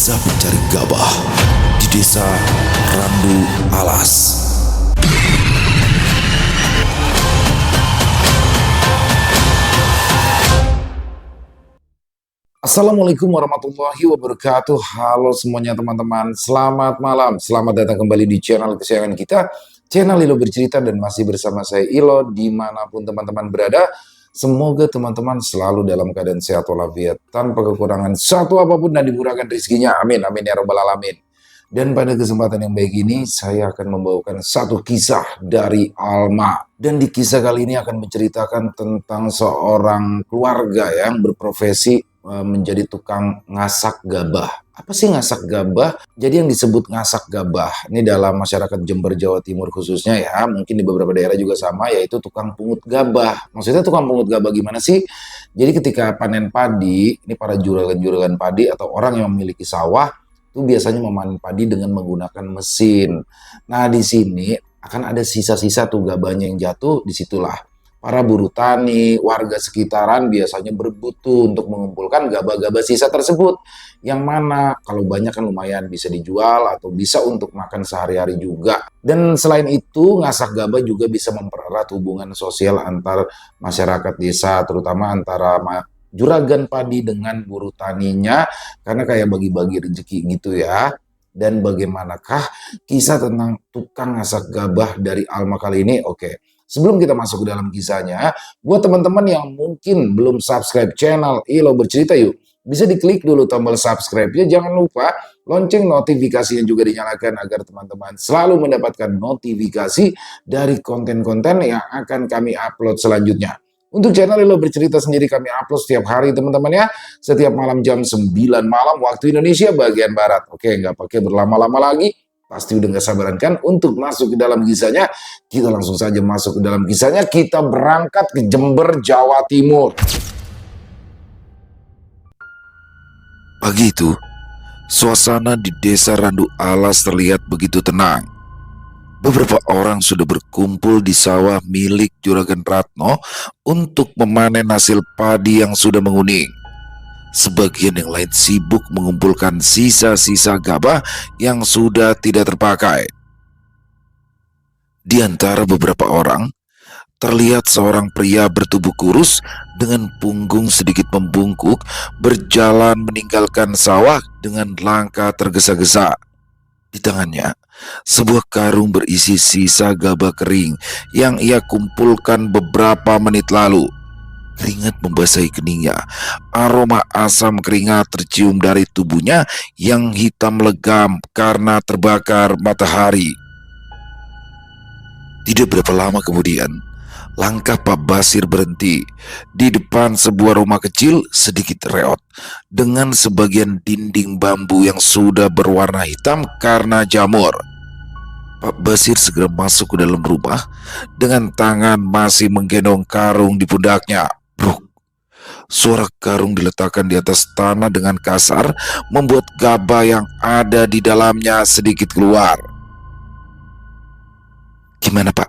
Kisah pencari gabah di desa Randu Alas. Assalamualaikum warahmatullahi wabarakatuh. Halo semuanya teman-teman, selamat malam. Selamat datang kembali di channel kesayangan kita, channel Ilo Bercerita, dan masih bersama saya Ilo dimanapun teman-teman berada. Semoga teman-teman selalu dalam keadaan sehat walafiat, tanpa kekurangan satu apapun, dan dimurahkan rezekinya. Amin, amin ya robbal alamin. Dan pada kesempatan yang baik ini, saya akan membawakan satu kisah dari Alma. Dan di kisah kali ini akan menceritakan tentang seorang keluarga yang berprofesi menjadi tukang ngasak gabah. Apa sih ngasak gabah? Jadi yang disebut ngasak gabah, ini dalam masyarakat Jember, Jawa Timur khususnya ya, mungkin di beberapa daerah juga sama, yaitu tukang pungut gabah. Maksudnya tukang pungut gabah gimana sih? Jadi ketika panen padi, ini para juragan-juragan padi atau orang yang memiliki sawah, itu biasanya memanen padi dengan menggunakan mesin. Nah, di sini akan ada sisa-sisa tuh gabahnya yang jatuh, disitulah para buruh tani, warga sekitaran biasanya berebut tuh untuk mengumpulkan gabah-gabah sisa tersebut. Yang mana kalau banyak kan lumayan bisa dijual atau bisa untuk makan sehari-hari juga. Dan selain itu, ngasak gabah juga bisa mempererat hubungan sosial antar masyarakat desa, terutama antara juragan padi dengan buruh taninya, karena kayak bagi-bagi rezeki gitu ya. Dan bagaimanakah kisah tentang tukang ngasak gabah dari Alma kali ini? Oke. Sebelum kita masuk ke dalam kisahnya, buat teman-teman yang mungkin belum subscribe channel Ilo Bercerita yuk, bisa diklik dulu tombol subscribe-nya. Jangan lupa lonceng notifikasinya juga dinyalakan agar teman-teman selalu mendapatkan notifikasi dari konten-konten yang akan kami upload selanjutnya. Untuk channel Ilo Bercerita sendiri kami upload setiap hari teman-teman ya, setiap malam jam 9 malam waktu Indonesia bagian Barat. Oke, nggak pakai berlama-lama lagi. Pasti udah gak sabaran kan untuk masuk ke dalam kisahnya. Kita langsung saja masuk ke dalam kisahnya. Kita berangkat ke Jember, Jawa Timur. Pagi itu, suasana di desa Randu Alas terlihat begitu tenang. Beberapa orang sudah berkumpul di sawah milik Juragan Ratno untuk memanen hasil padi yang sudah menguning. Sebagian yang lain sibuk mengumpulkan sisa-sisa gabah yang sudah tidak terpakai. Di antara beberapa orang, terlihat seorang pria bertubuh kurus dengan punggung sedikit membungkuk berjalan meninggalkan sawah dengan langkah tergesa-gesa. Di tangannya, sebuah karung berisi sisa gabah kering yang ia kumpulkan beberapa menit lalu. Keringat membasahi keningnya. Aroma asam keringat tercium dari tubuhnya yang hitam legam karena terbakar matahari. Tidak berapa lama kemudian, langkah Pak Basir berhenti di depan sebuah rumah kecil sedikit reot dengan sebagian dinding bambu yang sudah berwarna hitam karena jamur. Pak Basir segera masuk ke dalam rumah dengan tangan masih menggendong karung di pundaknya. Bruk. Suara karung diletakkan di atas tanah dengan kasar membuat gabah yang ada di dalamnya sedikit keluar. "Gimana Pak?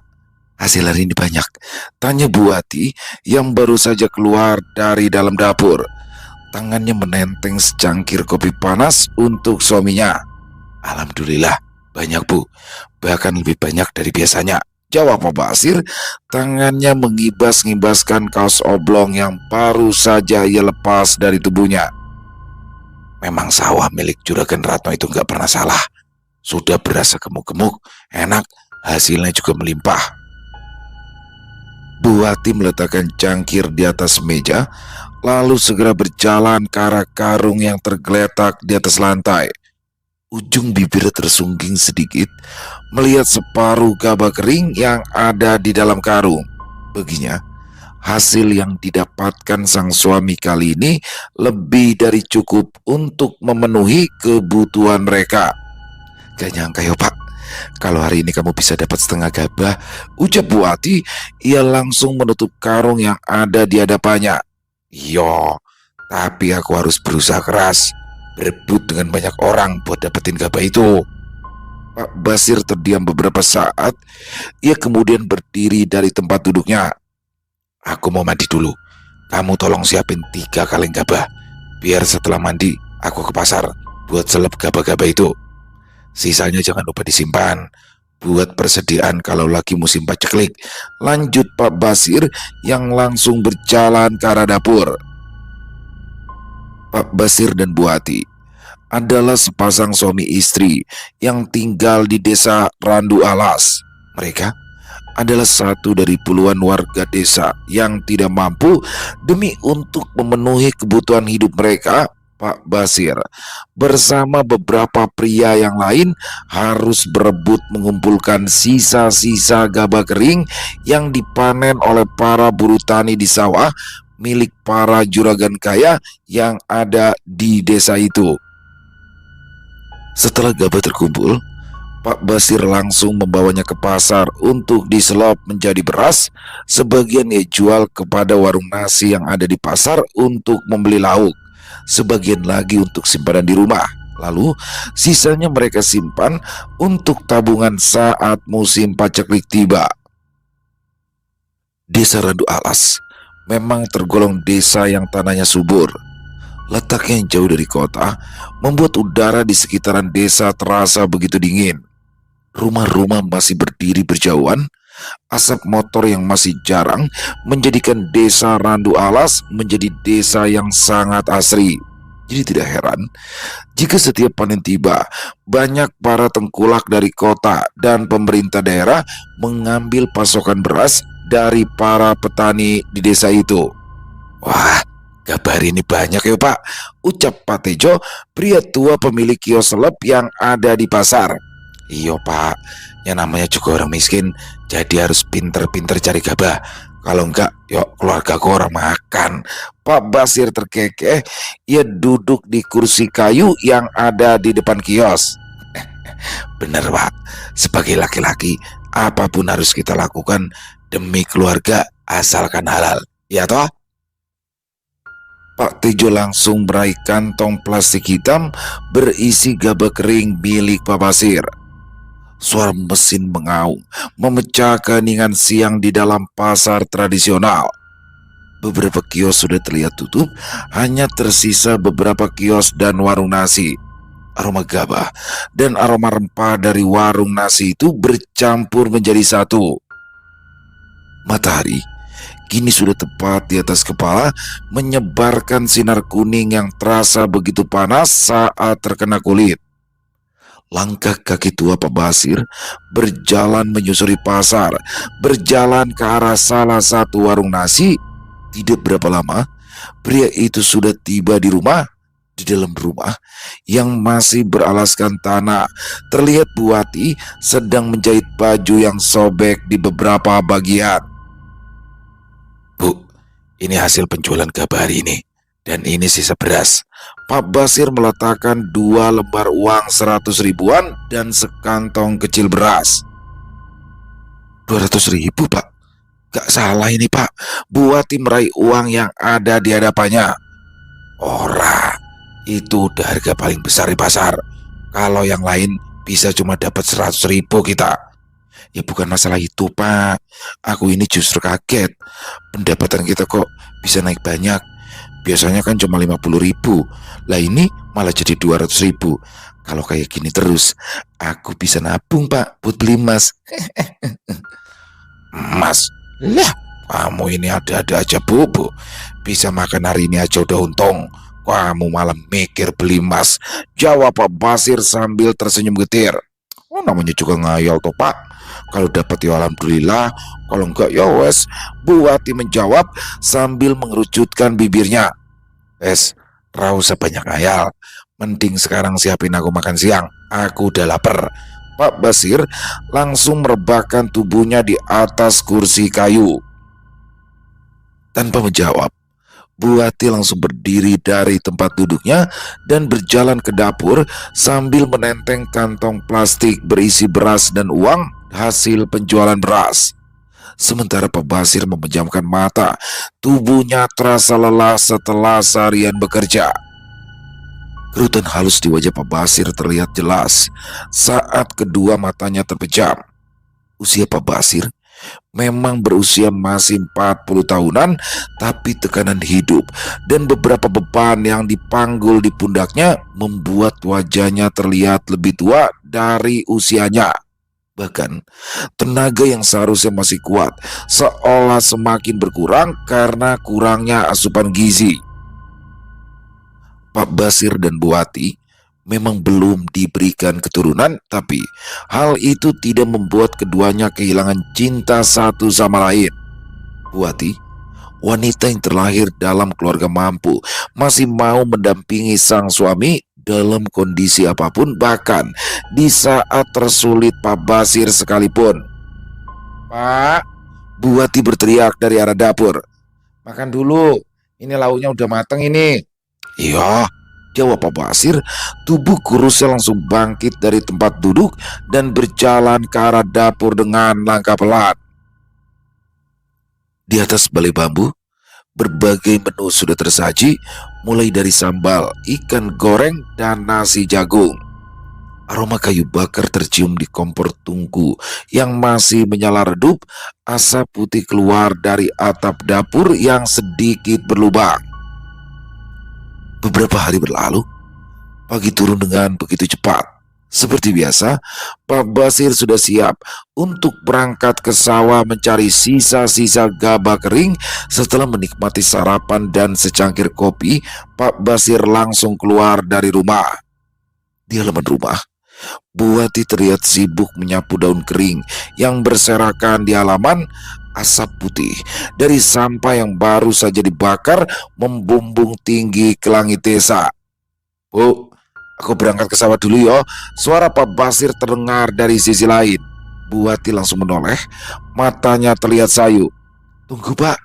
Hasil hari ini banyak?" tanya Bu Wati yang baru saja keluar dari dalam dapur. Tangannya menenteng secangkir kopi panas untuk suaminya. "Alhamdulillah, banyak Bu, bahkan lebih banyak dari biasanya," jawab Pak Basir. Tangannya mengibas-ngibaskan kaos oblong yang baru saja ia lepas dari tubuhnya. Memang sawah milik Juragan Ratno itu nggak pernah salah. Sudah berasa gemuk-gemuk, enak, hasilnya juga melimpah. Bu Wati meletakkan cangkir di atas meja, lalu segera berjalan ke arah karung yang tergeletak di atas lantai. Ujung bibir tersungging sedikit melihat separuh gabah kering yang ada di dalam karung. Baginya, hasil yang didapatkan sang suami kali ini lebih dari cukup untuk memenuhi kebutuhan mereka. "Gak nyangka ya Pak, kalau hari ini kamu bisa dapat setengah gabah," ucap Bu Wati. Ia langsung menutup karung yang ada di hadapannya. "Yo, tapi aku harus berusaha keras, berebut dengan banyak orang buat dapetin gabah itu." Pak Basir terdiam beberapa saat. Ia kemudian berdiri dari tempat duduknya. "Aku mau mandi dulu. Kamu tolong siapin 3 kaleng gabah. Biar setelah mandi aku ke pasar. buat seleb gabah-gabah itu. Sisanya jangan lupa disimpan, buat persediaan kalau lagi musim paceklik. Lanjut Pak Basir yang langsung berjalan ke arah dapur. Pak Basir dan Bu Ati adalah sepasang suami istri yang tinggal di desa Randu Alas. Mereka adalah satu dari puluhan warga desa yang tidak mampu. Demi untuk memenuhi kebutuhan hidup mereka, Pak Basir bersama beberapa pria yang lain harus berebut mengumpulkan sisa-sisa gabah kering yang dipanen oleh para buruh tani di sawah milik para juragan kaya yang ada di desa itu. Setelah gabah terkumpul, Pak Basir langsung membawanya ke pasar untuk diselop menjadi beras. Sebagian ia jual kepada warung nasi yang ada di pasar untuk membeli lauk, sebagian lagi untuk simpanan di rumah. Lalu sisanya mereka simpan untuk tabungan saat musim paceklik tiba. Desa Randu Alas memang tergolong desa yang tanahnya subur. Letaknya yang jauh dari kota membuat udara di sekitaran desa terasa begitu dingin. Rumah-rumah masih berdiri berjauhan. Asap motor yang masih jarang menjadikan desa Randu Alas menjadi desa yang sangat asri. Jadi tidak heran jika setiap panen tiba, banyak para tengkulak dari kota dan pemerintah daerah mengambil pasokan beras dari para petani di desa itu. Wah, kabar ini banyak ya Pak, ucap Pak Tejo, pria tua pemilik kios seleb yang ada di pasar. Iya Pak, yang namanya juga orang miskin, jadi harus pinter-pinter cari gabah. Kalau enggak, yuk keluarga orang makan. Pak Basir terkekeh, ia duduk di kursi kayu yang ada di depan kios. Bener Pak, sebagai laki-laki, apapun harus kita lakukan demi keluarga asalkan halal, ya toh? Pak Tejo langsung meraih kantong plastik hitam berisi gabah kering milik Pak Basir. Suara mesin mengaung memecah keheningan siang di dalam pasar tradisional. Beberapa kios sudah terlihat tutup, hanya tersisa beberapa kios dan warung nasi. Aroma gabah dan aroma rempah dari warung nasi itu bercampur menjadi satu. Matahari kini sudah tepat di atas kepala, menyebarkan sinar kuning yang terasa begitu panas saat terkena kulit. Langkah kaki tua Pak Basir berjalan menyusuri pasar, berjalan ke arah salah satu warung nasi. Tidak berapa lama, pria itu sudah tiba di rumah. Di dalam rumah yang masih beralaskan tanah, terlihat Bu Ati sedang menjahit baju yang sobek di beberapa bagian. Bu, ini hasil penjualan gabah hari ini, dan ini sisa beras. Pak Basir meletakkan 2 lembar uang 100 ribuan dan sekantong kecil beras. 200 ribu Pak? Gak salah ini Pak. Bu Ati meraih uang yang ada di hadapannya. Ora, itu udah harga paling besar di pasar. Kalau yang lain bisa cuma dapat 100 ribu kita. Ya bukan masalah itu Pak, aku ini justru kaget. Pendapatan kita kok bisa naik banyak. Biasanya kan cuma 50 ribu, lah ini malah jadi 200 ribu. Kalau kayak gini terus, aku bisa nabung Pak buat beli emas. Emas? Lah, kamu ini ada-ada aja Bu. Bisa makan hari ini aja udah untung. Kamu malah mikir beli emas, jawab Pak Basir sambil tersenyum getir. Oh, namanya juga ngayal toh Pak. Kalau dapat ya alhamdulillah, kalau enggak ya wes. Bu Ati menjawab sambil mengerucutkan bibirnya. Wes, rau sebanyak ngayal. Mending sekarang siapin aku makan siang. Aku udah lapar. Pak Basir langsung merebahkan tubuhnya di atas kursi kayu. Tanpa menjawab, Bu Ati langsung berdiri dari tempat duduknya dan berjalan ke dapur sambil menenteng kantong plastik berisi beras dan uang hasil penjualan beras. Sementara Pak Basir memejamkan mata, tubuhnya terasa lelah setelah seharian bekerja. Kerutan halus di wajah Pak Basir terlihat jelas saat kedua matanya terpejam. Usia Pak Basir memang berusia masih 40 tahunan, tapi tekanan hidup dan beberapa beban yang dipanggul di pundaknya membuat wajahnya terlihat lebih tua dari usianya. Bahkan tenaga yang seharusnya masih kuat seolah semakin berkurang karena kurangnya asupan gizi. Pak Basir dan Bu Wati memang belum diberikan keturunan, tapi hal itu tidak membuat keduanya kehilangan cinta satu sama lain. Bu Wati, wanita yang terlahir dalam keluarga mampu, masih mau mendampingi sang suami dalam kondisi apapun, bahkan di saat tersulit Pak Basir sekalipun. "Pak," Bu Wati berteriak dari arah dapur. "Makan dulu, ini lauknya udah mateng ini." "Iya," jawab Pak Basir. Tubuh kurusnya langsung bangkit dari tempat duduk dan berjalan ke arah dapur dengan langkah pelan. Di atas balai bambu, berbagai menu sudah tersaji, mulai dari sambal, ikan goreng, dan nasi jagung. Aroma kayu bakar tercium di kompor tungku yang masih menyala redup. Asap putih keluar dari atap dapur yang sedikit berlubang. Beberapa hari berlalu, pagi turun dengan begitu cepat. Seperti biasa, Pak Basir sudah siap untuk berangkat ke sawah mencari sisa-sisa gabah kering. Setelah menikmati sarapan dan secangkir kopi, Pak Basir langsung keluar dari rumah. Di halaman rumah, Bu Wati terlihat sibuk menyapu daun kering yang berserakan di halaman. Asap putih dari sampah yang baru saja dibakar membumbung tinggi ke langit desa. "Bu, aku berangkat ke sawah dulu yo." Suara Pak Basir terdengar dari sisi lain. Bu Wati langsung menoleh, matanya terlihat sayu. "Tunggu, Pak."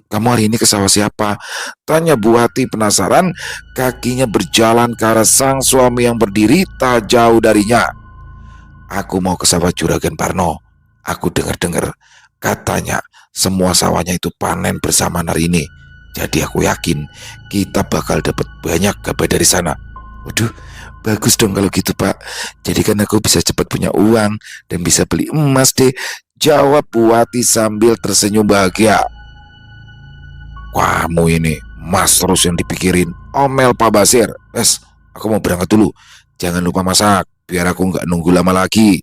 Kamu hari ini ke sawah siapa?" tanya Bu Wati penasaran. Kakinya berjalan ke arah sang suami yang berdiri tak jauh darinya. "Aku mau ke sawah Juragan Parno. Aku dengar-dengar katanya semua sawahnya itu panen bersamaan hari ini. Jadi aku yakin kita bakal dapat banyak gabah dari sana." "Waduh, bagus dong kalau gitu, Pak. Jadi kan aku bisa cepat punya uang dan bisa beli emas deh," jawab Bu Wati sambil tersenyum bahagia. "Kamu ini emas terus yang dipikirin," omel Pak Basir. Aku mau berangkat dulu. Jangan lupa masak biar aku nggak nunggu lama lagi."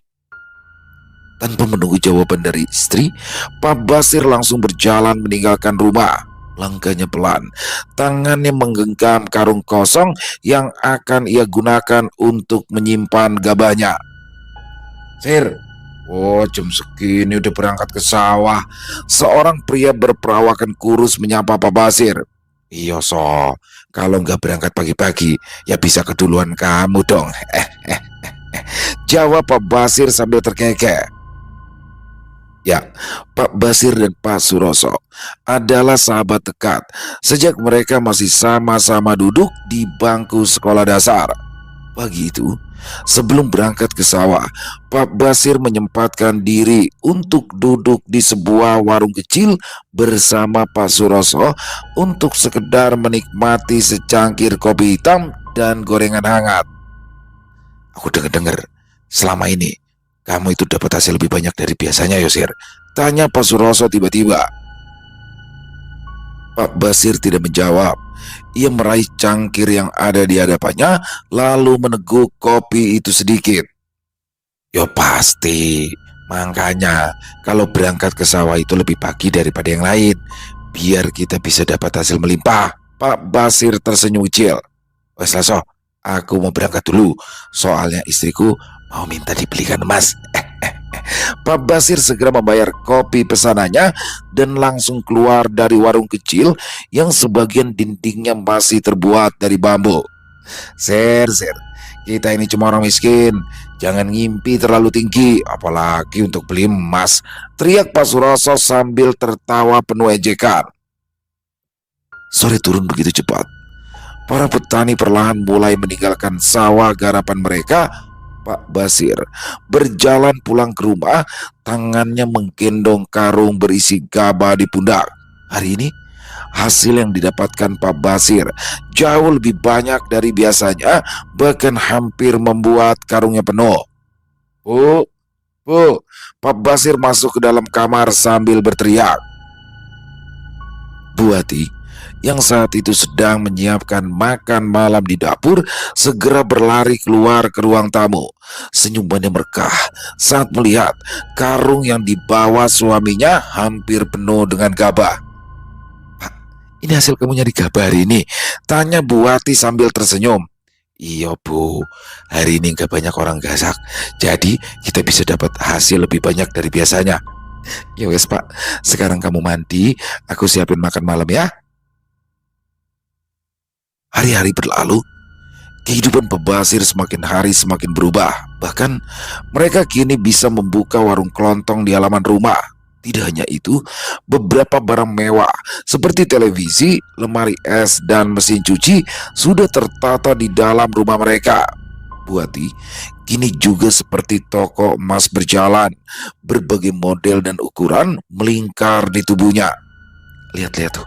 Tanpa menunggu jawaban dari istri, Pak Basir langsung berjalan meninggalkan rumah. Langkahnya pelan, tangannya menggenggam karung kosong yang akan ia gunakan untuk menyimpan gabahnya. "Sir, oh jam segini udah berangkat ke sawah." Seorang pria berperawakan kurus menyapa Pak Basir. "Iya kalau nggak berangkat pagi-pagi ya bisa keduluan kamu dong." Jawab Pak Basir sambil terkekeh. Ya, Pak Basir dan Pak Suroso adalah sahabat dekat sejak mereka masih sama-sama duduk di bangku sekolah dasar. Pagi itu, sebelum berangkat ke sawah, Pak Basir menyempatkan diri untuk duduk di sebuah warung kecil bersama Pak Suroso untuk sekedar menikmati secangkir kopi hitam dan gorengan hangat. "Aku dengar-dengar selama ini kamu itu dapat hasil lebih banyak dari biasanya, Yosir?" tanya Pak Suroso tiba-tiba. Pak Basir tidak menjawab. Ia meraih cangkir yang ada di hadapannya, lalu meneguk kopi itu sedikit. "Yo pasti, makanya kalau berangkat ke sawah itu lebih pagi daripada yang lain, biar kita bisa dapat hasil melimpah." Pak Basir tersenyum kecil. "Wes Laso, aku mau berangkat dulu, soalnya istriku mau minta dibelikan emas." Pak Basir segera membayar kopi pesanannya dan langsung keluar dari warung kecil yang sebagian dindingnya masih terbuat dari bambu. Sir, kita ini cuma orang miskin. Jangan ngimpi terlalu tinggi, apalagi untuk beli emas," teriak Pak Suroso sambil tertawa penuh ejekan. Sore turun begitu cepat. Para petani perlahan mulai meninggalkan sawah garapan mereka. Pak Basir berjalan pulang ke rumah, tangannya menggendong karung berisi gabah di pundak. Hari ini, hasil yang didapatkan Pak Basir jauh lebih banyak dari biasanya, bahkan hampir membuat karungnya penuh. "Bu, Bu, Pak Basir masuk ke dalam kamar sambil berteriak. Bu Ati, yang saat itu sedang menyiapkan makan malam di dapur, segera berlari keluar ke ruang tamu. Senyumannya berkah saat melihat karung yang dibawa suaminya hampir penuh dengan gabah. Pak, ini hasil kamu nyari gabah hari ini? Tanya Bu Ati sambil tersenyum. Iya Bu, hari ini gak banyak orang gasak, jadi kita bisa dapat hasil lebih banyak dari biasanya. Ya wes Pak, sekarang kamu mandi, aku siapin makan malam ya. Hari-hari berlalu, kehidupan Pebasir semakin hari semakin berubah. Bahkan mereka kini bisa membuka warung kelontong di halaman rumah. Tidak hanya itu, beberapa barang mewah seperti televisi, lemari es, dan mesin cuci sudah tertata di dalam rumah mereka. Buati kini juga seperti toko emas berjalan, berbagai model dan ukuran melingkar di tubuhnya. Lihat-lihat tuh,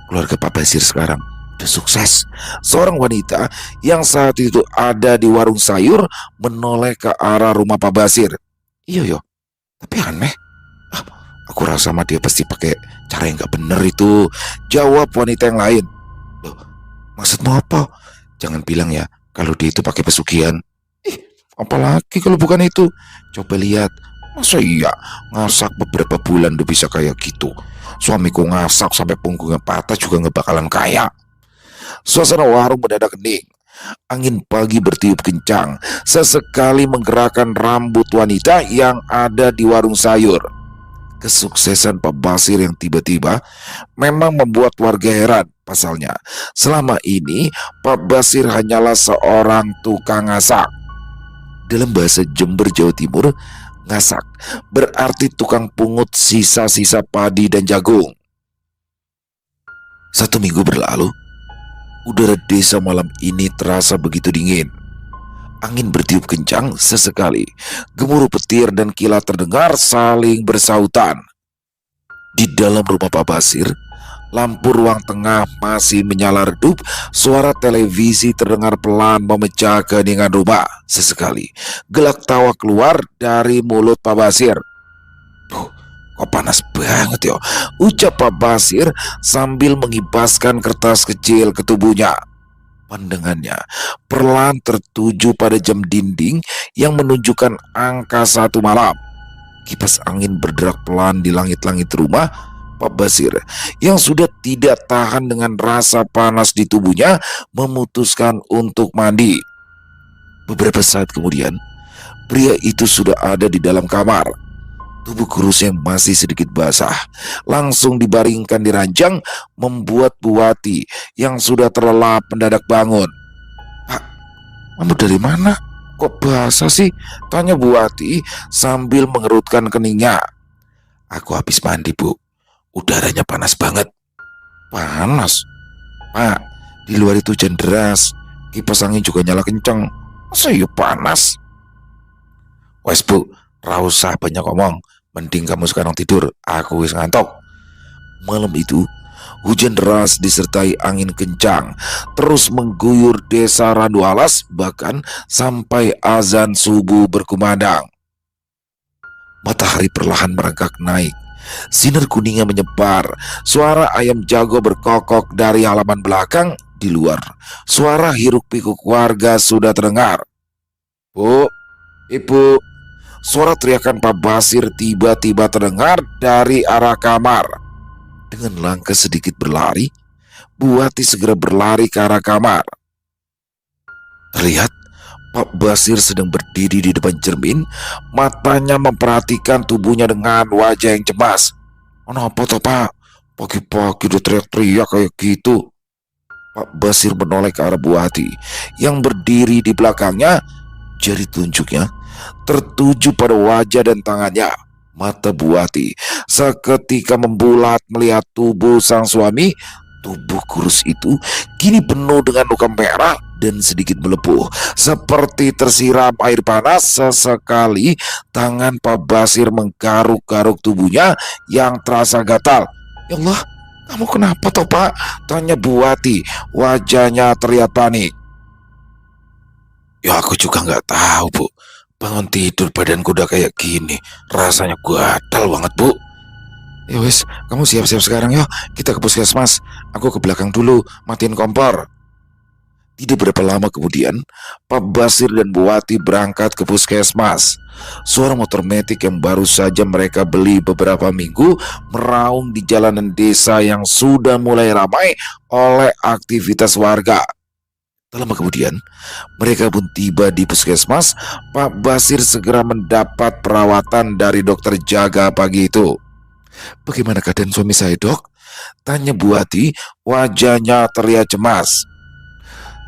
keluarga Pak Basir sekarang udah sukses. Seorang wanita yang saat itu ada di warung sayur menoleh ke arah rumah Pak Basir. Iya yo, tapi aneh. Ah, aku rasa sama dia pasti pakai cara yang gak bener itu. Jawab wanita yang lain. Loh, maksudmu apa? Jangan bilang ya kalau dia itu pakai pesugihan. Ih, apalagi kalau bukan itu. Coba lihat. Masa iya ngasak beberapa bulan udah bisa kayak gitu? Suamiku ngasak sampai punggungnya patah juga gak bakalan kaya. Suasana warung mendadak hening. Angin pagi bertiup kencang, sesekali menggerakkan rambut wanita yang ada di warung sayur. Kesuksesan Pak Basir yang tiba-tiba memang membuat warga heran. Pasalnya, selama ini Pak Basir hanyalah seorang tukang ngasak. Dalam bahasa Jember, Jawa Timur, ngasak berarti tukang pungut sisa-sisa padi dan jagung. 1 minggu berlalu, udara desa malam ini terasa begitu dingin. Angin bertiup kencang sesekali. Gemuruh petir dan kilat terdengar saling bersautan. Di dalam rumah Pak Basir, lampu ruang tengah masih menyala redup. Suara televisi terdengar pelan memecah keheningan rumah. Sesekali, gelak tawa keluar dari mulut Pak Basir. Duh, kok panas banget ya, ucap Pak Basir sambil mengibaskan kertas kecil ke tubuhnya. Pandangannya perlahan tertuju pada jam dinding yang menunjukkan angka 1 malam. Kipas angin berderak pelan di langit-langit rumah. Pak Basir yang sudah tidak tahan dengan rasa panas di tubuhnya memutuskan untuk mandi. Beberapa saat kemudian, pria itu sudah ada di dalam kamar. Tubuh kurus yang masih sedikit basah langsung dibaringkan di ranjang, membuat Buati yang sudah terlelap mendadak bangun. Pak, kamu dari mana? Kok basah sih? Tanya Buati sambil mengerutkan keningnya. Aku habis mandi Bu, udaranya panas banget. Panas? Pak, di luar itu hujan deras, kipas angin juga nyala kencang. Masa iya panas? Wes Bu, ra usah banyak ngomong. Mending kamu sekarang tidur, aku wis ngantuk. Malam itu, hujan deras disertai angin kencang terus mengguyur desa Randu Alas, bahkan sampai azan subuh berkumandang. Matahari perlahan merangkak naik. Sinar kuningnya menyebar. Suara ayam jago berkokok dari halaman belakang. Di luar, suara hiruk pikuk warga sudah terdengar. Bu, Ibu, suara teriakan Pak Basir tiba-tiba terdengar dari arah kamar. Dengan langkah sedikit berlari, Buati segera berlari ke arah kamar. Terlihat Pak Basir sedang berdiri di depan cermin, matanya memperhatikan tubuhnya dengan wajah yang cemas. Kenapa toh Pak? Pagi-pagi udah teriak-teriak kayak gitu. Pak Basir menoleh ke arah Buati yang berdiri di belakangnya. Jari telunjuknya tertuju pada wajah dan tangannya. Mata Buati seketika membulat melihat tubuh sang suami. Tubuh kurus itu kini penuh dengan luka merah dan sedikit melepuh, seperti tersiram air panas. Sesekali tangan Pak Basir menggaruk-garuk tubuhnya yang terasa gatal. Ya Allah, kamu kenapa toh Pak? Tanya Buati, wajahnya terlihat panik. Ya aku juga nggak tahu Bu, Bangun tidur badanku udah kayak gini. Rasanya gatal banget, Bu. Ya wes, kamu siap-siap sekarang yuk. Kita ke puskesmas. Aku ke belakang dulu, matiin kompor. Tidak berapa lama kemudian, Pak Basir dan Bu Wati berangkat ke puskesmas. Suara motor metik yang baru saja mereka beli beberapa minggu meraung di jalanan desa yang sudah mulai ramai oleh aktivitas warga. Tak lama kemudian, mereka pun tiba di puskesmas. Pak Basir segera mendapat perawatan dari dokter jaga pagi itu. Bagaimana keadaan suami saya, Dok? Tanya Bu Wati, wajahnya terlihat cemas.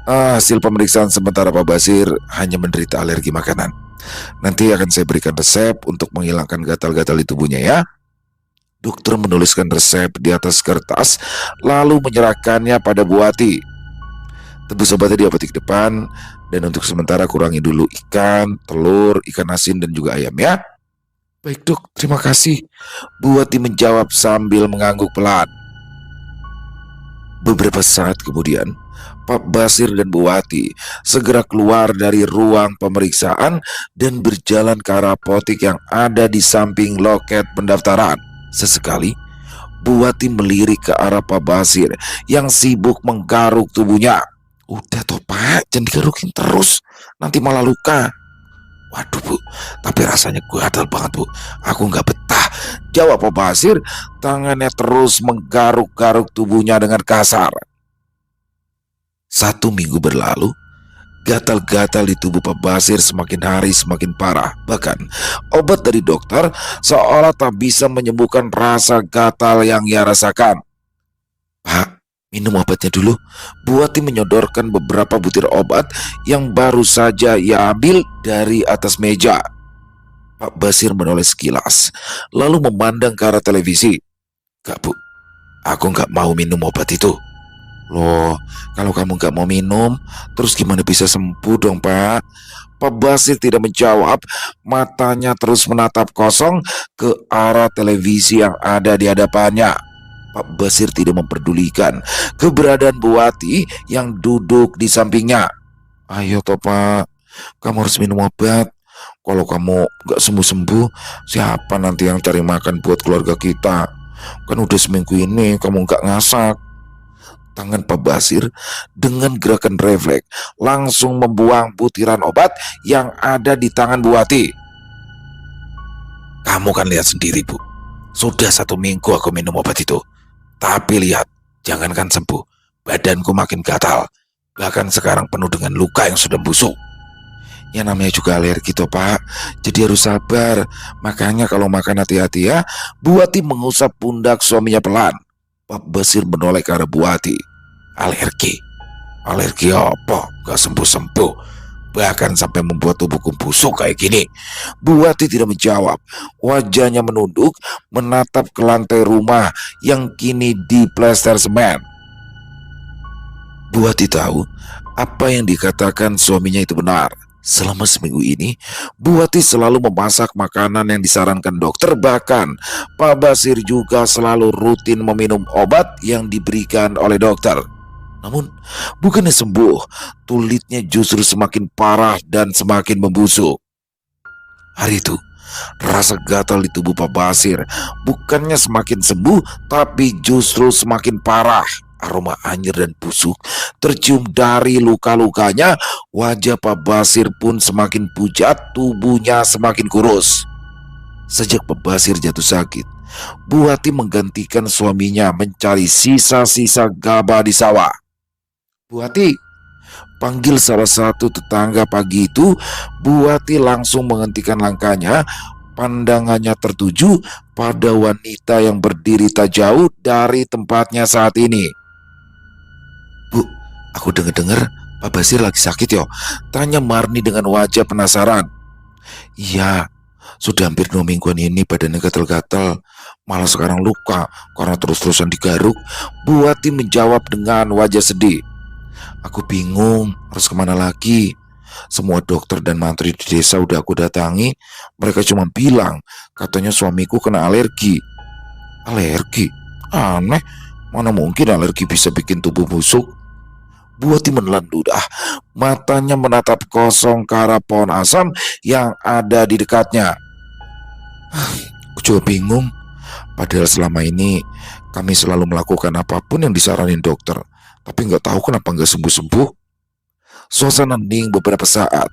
Hasil pemeriksaan sementara Pak Basir hanya menderita alergi makanan. Nanti akan saya berikan resep untuk menghilangkan gatal-gatal di tubuhnya ya. Dokter menuliskan resep di atas kertas, lalu menyerahkannya pada Bu Wati. Tebus obatnya di apotek depan, dan untuk sementara kurangi dulu ikan, telur, ikan asin, dan juga ayam ya. Baik dok, terima kasih. Bu Wati menjawab sambil mengangguk pelan. Beberapa saat kemudian, Pak Basir dan Bu Wati segera keluar dari ruang pemeriksaan dan berjalan ke arah apotek yang ada di samping loket pendaftaran. Sesekali, Bu Wati melirik ke arah Pak Basir yang sibuk menggaruk tubuhnya. Udah toh Pak, jangan digarukin terus, nanti malah luka. Waduh Bu, tapi rasanya gatal banget Bu. Aku nggak betah, jawab Pak Basir. Tangannya terus menggaruk-garuk tubuhnya dengan kasar. 1 minggu berlalu, gatal-gatal di tubuh Pak Basir semakin hari semakin parah. Bahkan obat dari dokter seolah tak bisa menyembuhkan rasa gatal yang ia rasakan. Pak, minum obatnya dulu. Bu Wati menyodorkan beberapa butir obat yang baru saja ia ambil dari atas meja. Pak Basir menoleh sekilas, lalu memandang ke arah televisi. Gak Bu, aku gak mau minum obat itu. Loh, kalau kamu gak mau minum, terus gimana bisa sembuh dong Pak? Pak Basir tidak menjawab, matanya terus menatap kosong ke arah televisi yang ada di hadapannya. Pak Basir tidak memperdulikan keberadaan Bu Wati yang duduk di sampingnya. Ayo toh Pak, kamu harus minum obat. Kalau kamu gak sembuh-sembuh, siapa nanti yang cari makan buat keluarga kita? Kan udah seminggu ini kamu gak ngasak. Tangan Pak Basir dengan gerakan refleks langsung membuang butiran obat yang ada di tangan Bu Wati. Kamu kan lihat sendiri Bu, sudah 1 minggu aku minum obat itu. Tapi lihat, jangankan sembuh, badanku makin gatal. Bahkan sekarang penuh dengan luka yang sudah busuk. Ya namanya juga alergi toh Pak, jadi harus sabar. Makanya kalau makan hati-hati ya. Bu Wati mengusap pundak suaminya pelan. Pak Basir menoleh ke arah Bu Wati. Alergi? Alergi apa? Gak sembuh-sembuh. Bahkan sampai membuat tubuhku busuk kayak gini. Bu Wati tidak menjawab. Wajahnya menunduk, menatap ke lantai rumah yang kini diplester semen. Bu Wati tahu apa yang dikatakan suaminya itu benar. Selama seminggu ini, Bu Wati selalu memasak makanan yang disarankan dokter. Bahkan Pak Basir juga selalu rutin meminum obat yang diberikan oleh dokter. Namun, bukannya sembuh, tulitnya justru semakin parah dan semakin membusuk. Hari itu, rasa gatal di tubuh Pak Basir bukannya semakin sembuh, tapi justru semakin parah. Aroma anyir dan busuk tercium dari luka-lukanya. Wajah Pak Basir pun semakin pucat, tubuhnya semakin kurus. Sejak Pak Basir jatuh sakit, Bu Wati menggantikan suaminya mencari sisa-sisa gabah di sawah. Bu Wati, panggil salah satu tetangga pagi itu. Bu Wati langsung menghentikan langkahnya. Pandangannya tertuju pada wanita yang berdiri tak jauh dari tempatnya saat ini. Bu, aku dengar-dengar Pak Basir lagi sakit yo, tanya Marni dengan wajah penasaran. Iya, sudah hampir 2 mingguan ini badannya gatal-gatal, malah sekarang luka karena terus-terusan digaruk. Bu Wati menjawab dengan wajah sedih. Aku bingung harus kemana lagi. Semua dokter dan mantri di desa udah aku datangi. Mereka cuma bilang katanya suamiku kena alergi. Alergi? Aneh, mana mungkin alergi bisa bikin tubuh busuk. Buati menelan ludah, matanya menatap kosong ke arah pohon asam yang ada di dekatnya. Aku juga bingung, padahal selama ini kami selalu melakukan apapun yang disaranin dokter, tapi nggak tahu kenapa nggak sembuh-sembuh. Suasana hening beberapa saat.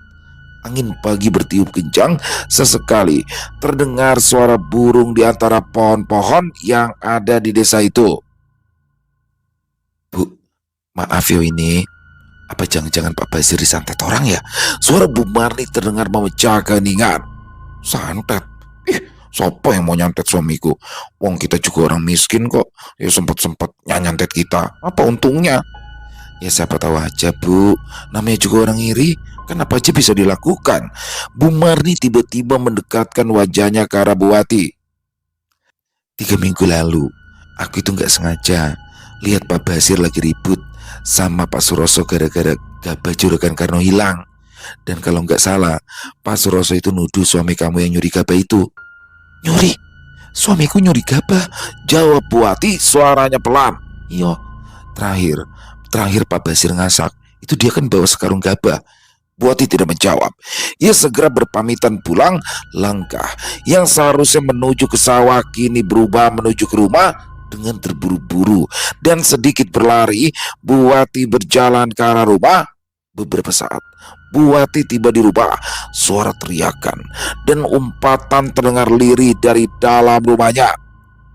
Angin pagi bertiup kencang, sesekali terdengar suara burung di antara pohon-pohon yang ada di desa itu. Bu, maaf yo ini. Apa jangan-jangan Pak Basir disantet orang ya? Suara Bu Marni terdengar memecah keheningan. Santet? Ih, siapa yang mau nyantet suamiku? Wong kita juga orang miskin kok. Ya sempat-sempat nyantet kita. Apa untungnya? Ya siapa tahu aja Bu, namanya juga orang iri, kan apa aja bisa dilakukan. Bu Marni tiba-tiba mendekatkan wajahnya ke arah Buati. 3 minggu lalu, aku itu nggak sengaja lihat Pak Basir lagi ribut sama Pak Suroso gara-gara gabah juragan Karno hilang. Dan kalau nggak salah, Pak Suroso itu nuduh suami kamu yang nyuri gabah itu. Nyuri? Suamiku nyuri gabah? Jawab Buati, suaranya pelan. Iya, terakhir Terakhir Pak Basir ngasak, itu dia kan bawa sekarung gabah. Buati tidak menjawab. Ia segera berpamitan pulang. Langkah yang seharusnya menuju ke sawah kini berubah menuju ke rumah dengan terburu-buru dan sedikit berlari. Buati berjalan ke arah rumah. Beberapa saat Buati tiba di rumah. Suara teriakan dan umpatan terdengar lirih dari dalam rumahnya.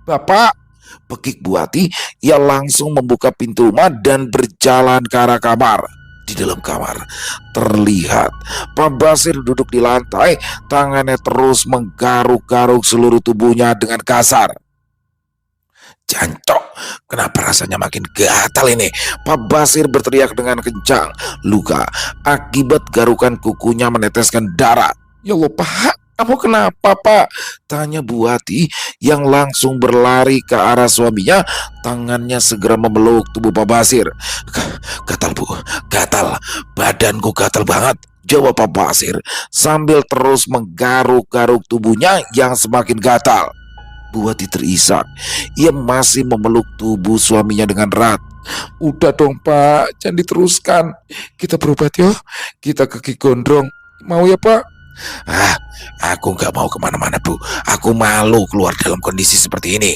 Bapak! Pekik Buati, ia langsung membuka pintu rumah dan berjalan ke arah kamar. Di dalam kamar terlihat Pak Basir duduk di lantai, tangannya terus menggaruk-garuk seluruh tubuhnya dengan kasar. Jancok, kenapa rasanya makin gatal ini? Pak Basir berteriak dengan kencang. Luka akibat garukan kukunya meneteskan darah. Ya Allah Pak, kamu kenapa Pak? Tanya Buati yang langsung berlari ke arah suaminya. Tangannya segera memeluk tubuh Pak Basir. Gatal Bu, gatal. Badanku gatal banget, jawab Pak Basir sambil terus menggaruk-garuk tubuhnya yang semakin gatal. Buati terisak. Ia masih memeluk tubuh suaminya dengan erat. Udah dong Pak, jangan diteruskan. Kita berobat yo. Kita ke Ki Gondrong. Mau ya Pak? Aku gak mau kemana-mana Bu. Aku malu keluar dalam kondisi seperti ini.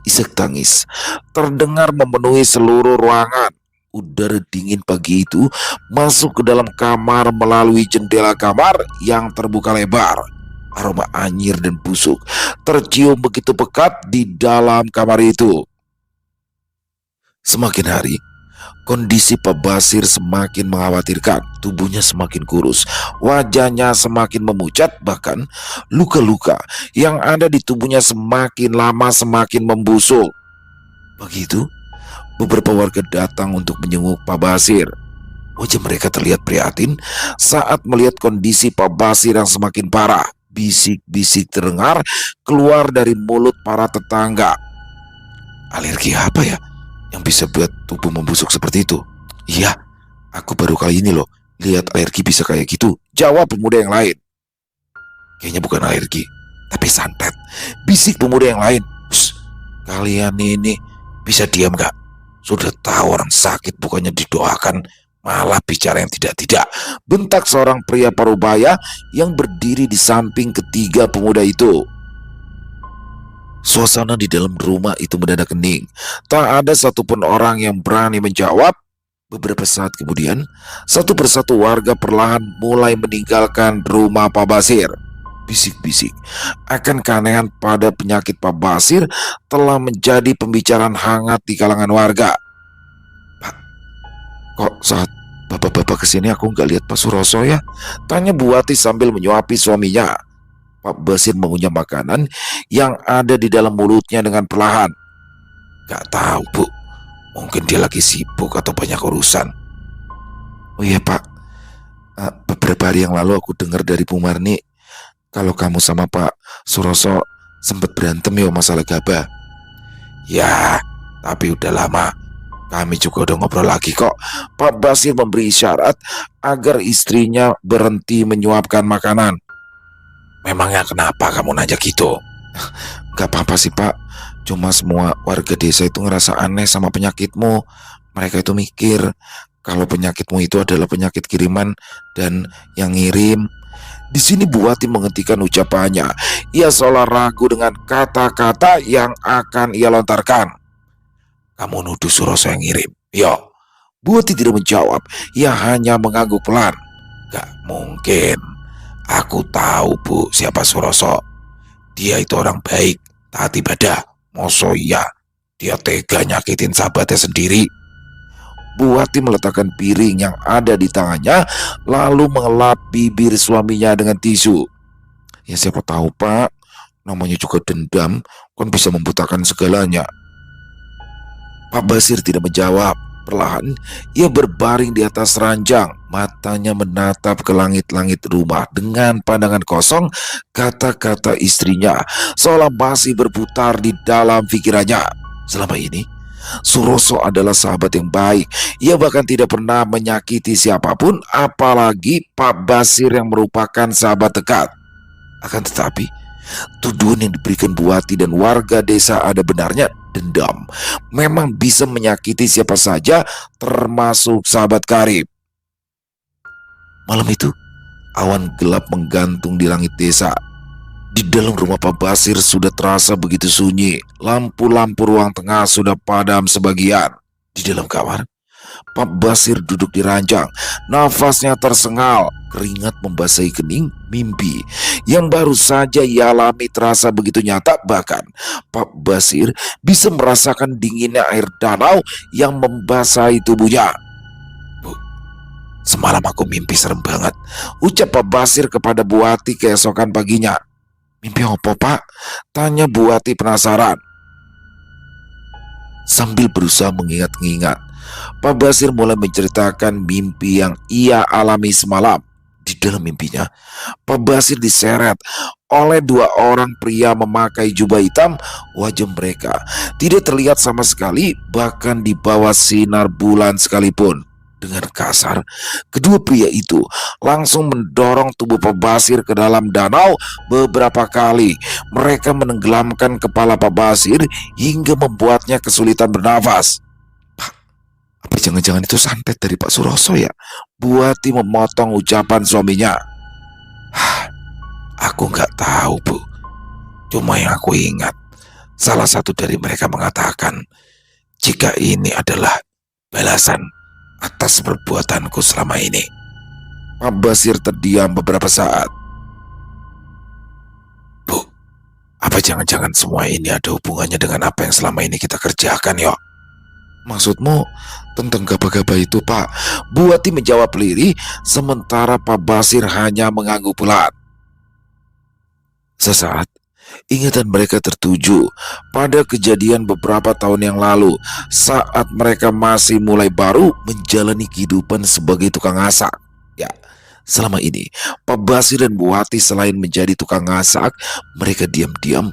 Isak tangis terdengar memenuhi seluruh ruangan. Udara dingin pagi itu masuk ke dalam kamar melalui jendela kamar yang terbuka lebar. Aroma anyir dan busuk tercium begitu pekat di dalam kamar itu. Semakin hari, kondisi Pak Basir semakin mengkhawatirkan. Tubuhnya semakin kurus, wajahnya semakin memucat, bahkan luka-luka yang ada di tubuhnya semakin lama semakin membusuk. Begitu, beberapa warga datang untuk menjenguk Pak Basir. Wajah mereka terlihat prihatin saat melihat kondisi Pak Basir yang semakin parah. Bisik-bisik terdengar keluar dari mulut para tetangga. Alergi apa ya yang bisa buat tubuh membusuk seperti itu? Iya, aku baru kali ini loh lihat alergi bisa kayak gitu, jawab pemuda yang lain. Kayaknya bukan alergi, tapi santet, bisik pemuda yang lain. Kalian ini bisa diam gak? Sudah tahu orang sakit bukannya didoakan, malah bicara yang tidak-tidak, bentak seorang pria parubaya yang berdiri di samping ketiga pemuda itu. Suasana di dalam rumah itu mendadak hening. Tak ada satupun orang yang berani menjawab. Beberapa saat kemudian, satu persatu warga perlahan mulai meninggalkan rumah Pak Basir. Bisik-bisik akan keanehan pada penyakit Pak Basir telah menjadi pembicaraan hangat di kalangan warga. Pak, kok saat bapak-bapak kesini aku nggak lihat Pak Suroso ya? Tanya Buati sambil menyuapi suaminya. Pak Basir mengunyah makanan yang ada di dalam mulutnya dengan perlahan. Gak tahu Bu, mungkin dia lagi sibuk atau banyak urusan. Oh iya Pak, beberapa hari yang lalu aku dengar dari Bu Marni kalau kamu sama Pak Suroso sempat berantem ya masalah gabah. Ya, tapi udah lama. Kami juga udah ngobrol lagi kok. Pak Basir memberi isyarat agar istrinya berhenti menyuapkan makanan. Memangnya kenapa kamu nanya gitu? Gak apa-apa sih Pak, cuma semua warga desa itu ngerasa aneh sama penyakitmu. Mereka itu mikir kalau penyakitmu itu adalah penyakit kiriman dan yang ngirim. Di sini Buati menghentikan ucapannya. Ia seolah ragu dengan kata-kata yang akan ia lontarkan. Kamu nuduh Suroso yang ngirim? Yo, Buati tidak menjawab. Ia hanya mengangguk pelan. Gak mungkin. Aku tahu Bu siapa Suroso. Dia itu orang baik, taat ibadah. Moso iya, dia tega nyakitin sahabatnya sendiri. Buati meletakkan piring yang ada di tangannya, lalu mengelap bibir suaminya dengan tisu. Ya siapa tahu Pak, namanya juga dendam, kan bisa membutakan segalanya. Pak Basir tidak menjawab. Perlahan, ia berbaring di atas ranjang, matanya menatap ke langit-langit rumah dengan pandangan kosong. Kata-kata istrinya seolah masih berputar di dalam pikirannya. Selama ini, Suroso adalah sahabat yang baik. Ia bahkan tidak pernah menyakiti siapapun, apalagi Pak Basir yang merupakan sahabat dekat. Akan tetapi, tuduhan yang diberikan Buati dan warga desa ada benarnya. Dendam memang bisa menyakiti siapa saja, termasuk sahabat karib. Malam itu, awan gelap menggantung di langit desa. Di dalam rumah Pak Basir sudah terasa begitu sunyi. Lampu-lampu ruang tengah sudah padam sebagian. Di dalam kamar, Pak Basir duduk di ranjang. Nafasnya tersengal, keringat membasahi kening. Mimpi yang baru saja ia alami terasa begitu nyata. Bahkan Pak Basir bisa merasakan dinginnya air danau yang membasahi tubuhnya. Bu, semalam aku mimpi serem banget, ucap Pak Basir kepada Buati keesokan paginya. Mimpi apa Pak? Tanya Buati penasaran. Sambil berusaha mengingat-ingat, Pak Basir mulai menceritakan mimpi yang ia alami semalam. Di dalam mimpinya, Pak Basir diseret oleh dua orang pria memakai jubah hitam. Wajah mereka tidak terlihat sama sekali, bahkan di bawah sinar bulan sekalipun. Dengan kasar, kedua pria itu langsung mendorong tubuh Pak Basir ke dalam danau beberapa kali. Mereka menenggelamkan kepala Pak Basir hingga membuatnya kesulitan bernafas. Apa jangan-jangan itu santet dari Pak Suroso ya? Buati memotong ucapan suaminya. Aku nggak tahu Bu. Cuma yang aku ingat, salah satu dari mereka mengatakan jika ini adalah balasan atas perbuatanku selama ini. Pak Basir terdiam beberapa saat. Bu, apa jangan-jangan semua ini ada hubungannya dengan apa yang selama ini kita kerjakan, yo? Maksudmu tentang gabah-gabah itu, Pak? Buati menjawab lirih, sementara Pak Basir hanya mengangguk pelan. Sesaat, ingatan mereka tertuju pada kejadian beberapa tahun yang lalu saat mereka masih mulai baru menjalani kehidupan sebagai tukang masak. Ya, selama ini Pak Basir dan Buati selain menjadi tukang masak, mereka diam-diam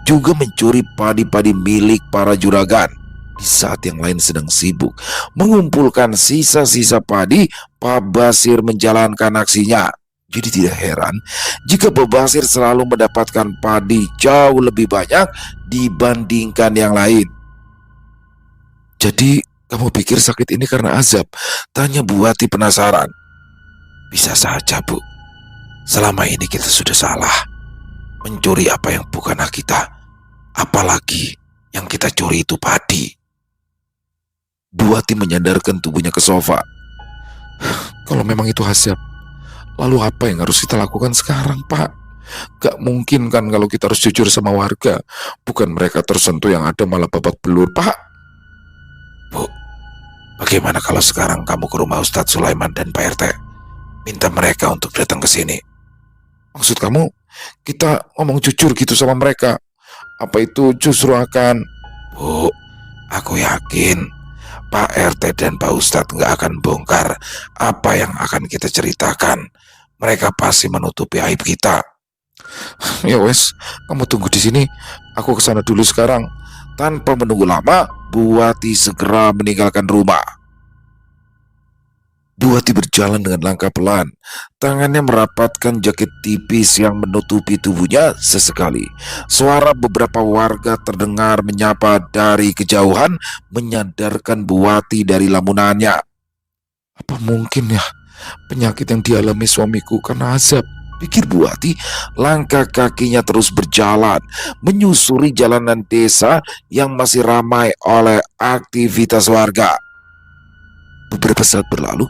juga mencuri padi-padi milik para juragan. Di saat yang lain sedang sibuk mengumpulkan sisa-sisa padi, Pak Basir menjalankan aksinya. Jadi tidak heran jika Pak Basir selalu mendapatkan padi jauh lebih banyak dibandingkan yang lain. Jadi kamu pikir sakit ini karena azab? Tanya Buati penasaran. Bisa saja Bu. Selama ini kita sudah salah mencuri apa yang bukan hak kita. Apalagi yang kita curi itu padi. Buati menyandarkan tubuhnya ke sofa. Kalau memang itu azab, lalu apa yang harus kita lakukan sekarang, Pak? Gak mungkin kan kalau kita harus jujur sama warga. Bukan mereka tersentuh yang ada malah babak belur, Pak. Bu, bagaimana kalau sekarang kamu ke rumah Ustadz Sulaiman dan Pak RT? Minta mereka untuk datang ke sini. Maksud kamu, kita ngomong jujur gitu sama mereka? Apa itu justru akan... Bu, aku yakin Pak RT dan Pak Ustadz gak akan bongkar apa yang akan kita ceritakan. Mereka pasti menutupi aib kita. Ya wes, kamu tunggu di sini. Aku kesana dulu sekarang. Tanpa menunggu lama, Buati segera meninggalkan rumah. Buati berjalan dengan langkah pelan. Tangannya merapatkan jaket tipis yang menutupi tubuhnya. Sesekali suara beberapa warga terdengar menyapa dari kejauhan, menyadarkan Buati dari lamunannya. Apa mungkin ya penyakit yang dialami suamiku karena azab? Pikir Bu Ati. Langkah kakinya terus berjalan, menyusuri jalanan desa yang masih ramai oleh aktivitas warga. Beberapa saat berlalu,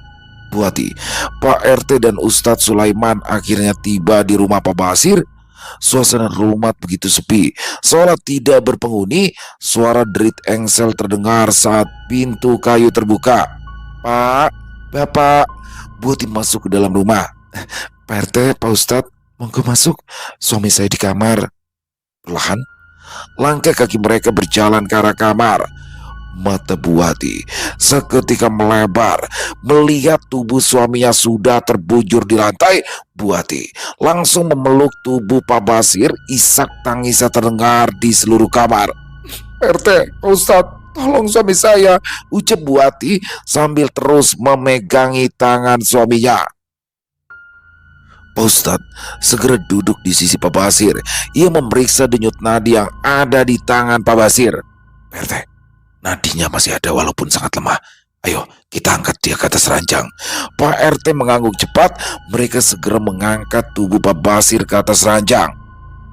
Bu Ati, Pak RT dan Ustadz Sulaiman akhirnya tiba di rumah Pak Basir. Suasana rumah begitu sepi, seolah tidak berpenghuni. Suara derit engsel terdengar saat pintu kayu terbuka. Pak, Bapak, Bu Ati masuk ke dalam rumah. Pak RT, Pak Ustadz, monggo masuk. Suami saya di kamar. Perlahan, langkah kaki mereka berjalan ke arah kamar. Mata Bu Ati seketika melebar melihat tubuh suaminya sudah terbujur di lantai. Bu Ati langsung memeluk tubuh Pak Basir. Isak tangisnya terdengar di seluruh kamar. RT, Pak Ustadz, tolong suami saya, ucap Bu Ati sambil terus memegangi tangan suaminya. Pak Ustadz segera duduk di sisi Pak Basir. Ia memeriksa denyut nadi yang ada di tangan Pak Basir. RT, nadinya masih ada walaupun sangat lemah. Ayo kita angkat dia ke atas ranjang. Pak RT mengangguk cepat. Mereka segera mengangkat tubuh Pak Basir ke atas ranjang.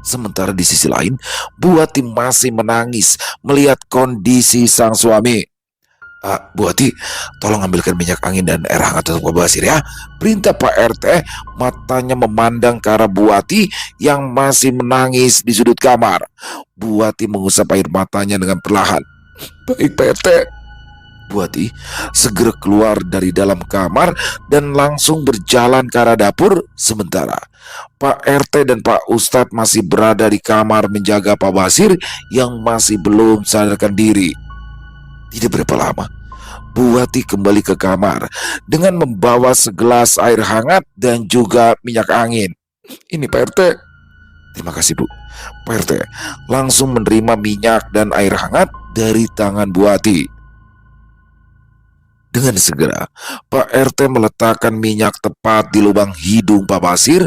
Sementara di sisi lain, Bu Ati masih menangis melihat kondisi sang suami. Bu Ati, tolong ambilkan minyak angin dan air hangat untuk Pak Basir ya, perintah Pak RT. Matanya memandang ke arah Bu Ati yang masih menangis di sudut kamar. Bu Ati mengusap air matanya dengan perlahan. Baik Pak RT. Bu Ati segera keluar dari dalam kamar dan langsung berjalan ke arah dapur. Sementara Pak RT dan Pak Ustadz masih berada di kamar menjaga Pak Basir yang masih belum sadarkan diri. Tidak berapa lama, Bu Ati kembali ke kamar dengan membawa segelas air hangat dan juga minyak angin. Ini Pak RT. Terima kasih Bu. Pak RT langsung menerima minyak dan air hangat dari tangan Bu Ati. Dengan segera, Pak RT meletakkan minyak tepat di lubang hidung Pak Basir.